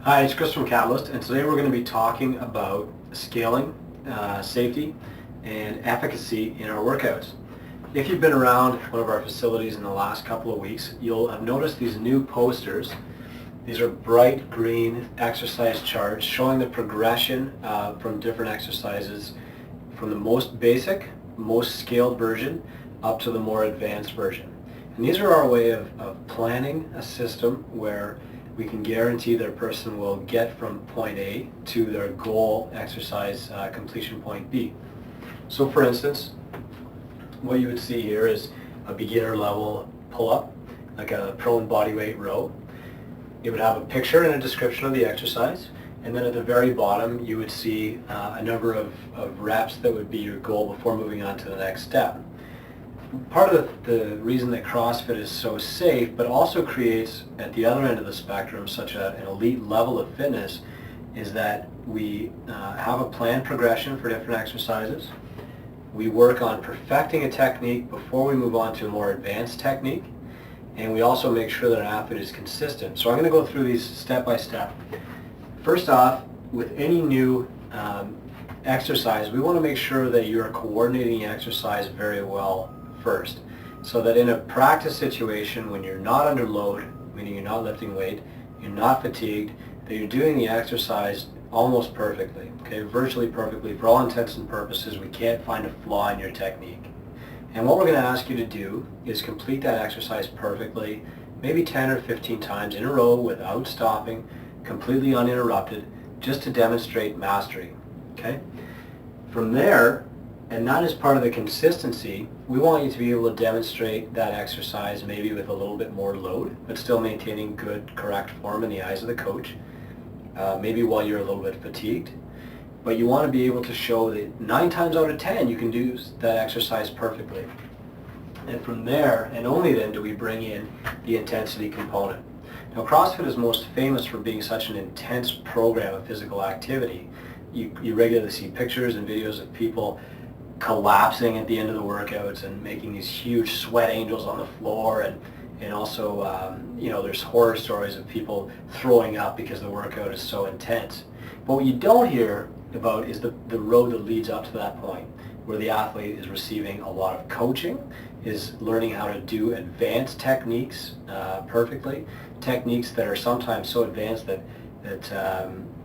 Hi, it's Chris from Catalyst, and today we're going to be talking about scaling, safety, and efficacy in our workouts. If you've been around one of our facilities in the last couple of weeks, you'll have noticed these new posters. These are bright green exercise charts showing the progression from different exercises from the most basic, most scaled version up to the more advanced version. And these are our way of planning a system where we can guarantee that a person will get from point A to their goal exercise completion point B. So for instance, what you would see here is a beginner level pull-up, like a prone body weight row. It would have a picture and a description of the exercise, and then at the very bottom you would see a number of reps that would be your goal before moving on to the next step. Part of the reason that CrossFit is so safe, but also creates at the other end of the spectrum such an elite level of fitness, is that we have a planned progression for different exercises. We work on perfecting a technique before we move on to a more advanced technique, and we also make sure that an athlete is consistent. So I'm going to go through these step by step. First off, with any new exercise, we want to make sure that you're coordinating the exercise very well first, so that in a practice situation when you're not under load, meaning you're not lifting weight, you're not fatigued, that you're doing the exercise almost perfectly, okay, virtually perfectly. For all intents and purposes, we can't find a flaw in your technique. And what we're going to ask you to do is complete that exercise perfectly, maybe 10 or 15 times in a row without stopping, completely uninterrupted, just to demonstrate mastery, okay? From there, and that is part of the consistency, we want you to be able to demonstrate that exercise maybe with a little bit more load, but still maintaining good, correct form in the eyes of the coach, maybe while you're a little bit fatigued. But you want to be able to show that 9 times out of 10 you can do that exercise perfectly. And from there, and only then, do we bring in the intensity component. Now, CrossFit is most famous for being such an intense program of physical activity. You regularly see pictures and videos of people collapsing at the end of the workouts and making these huge sweat angels on the floor, and also there's horror stories of people throwing up because the workout is so intense. But what you don't hear about is the road that leads up to that point, where the athlete is receiving a lot of coaching, is learning how to do advanced techniques perfectly, techniques that are sometimes so advanced that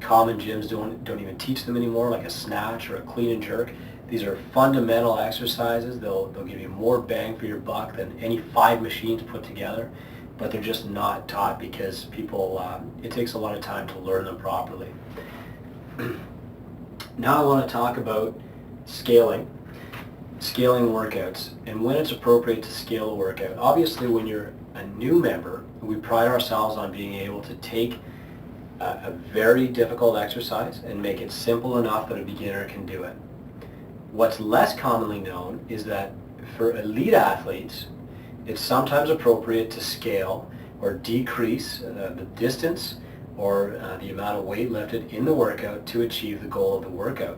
common gyms don't even teach them anymore, like a snatch or a clean and jerk. These are fundamental exercises. They'll give you more bang for your buck than any 5 machines put together, but they're just not taught because people, it takes a lot of time to learn them properly. Now I want to talk about scaling workouts, and when it's appropriate to scale a workout. Obviously, when you're a new member, we pride ourselves on being able to take a very difficult exercise and make it simple enough that a beginner can do it. What's less commonly known is that for elite athletes, it's sometimes appropriate to scale or decrease the distance or the amount of weight lifted in the workout to achieve the goal of the workout.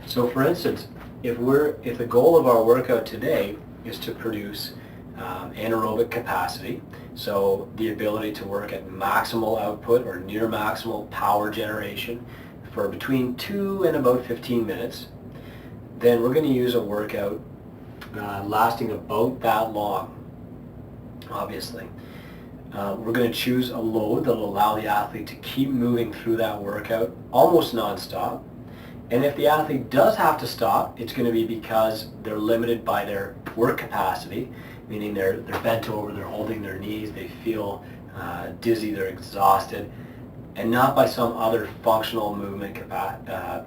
So for instance, if the goal of our workout today is to produce anaerobic capacity, so the ability to work at maximal output or near maximal power generation for between 2 and about 15 minutes, then we're going to use a workout lasting about that long, obviously. We're going to choose a load that will allow the athlete to keep moving through that workout almost non-stop. And if the athlete does have to stop, it's going to be because they're limited by their work capacity, meaning they're bent over, they're holding their knees, they feel dizzy, they're exhausted, and not by some other functional movement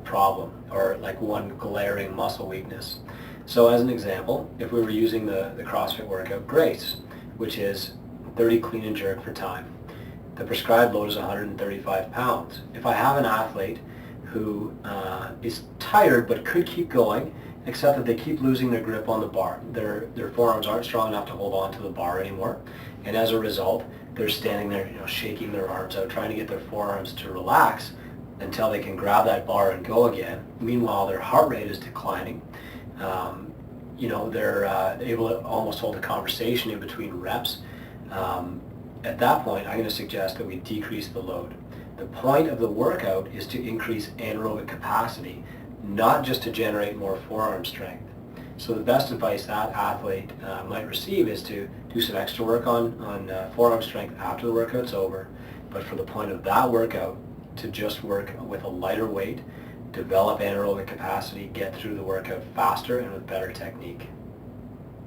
problem or like one glaring muscle weakness. So as an example, if we were using the CrossFit workout Grace, which is 30 clean and jerk for time, the prescribed load is 135 pounds. If I have an athlete who is tired but could keep going, except that they keep losing their grip on the bar, their forearms aren't strong enough to hold on to the bar anymore, and as a result, they're standing there, shaking their arms out, trying to get their forearms to relax until they can grab that bar and go again. Meanwhile, their heart rate is declining. They're able to almost hold a conversation in between reps. At that point, I'm going to suggest that we decrease the load. The point of the workout is to increase anaerobic capacity, not just to generate more forearm strength. So the best advice that athlete might receive is to do some extra work on forearm strength after the workout's over, but for the point of that workout, to just work with a lighter weight, develop anaerobic capacity, get through the workout faster and with better technique.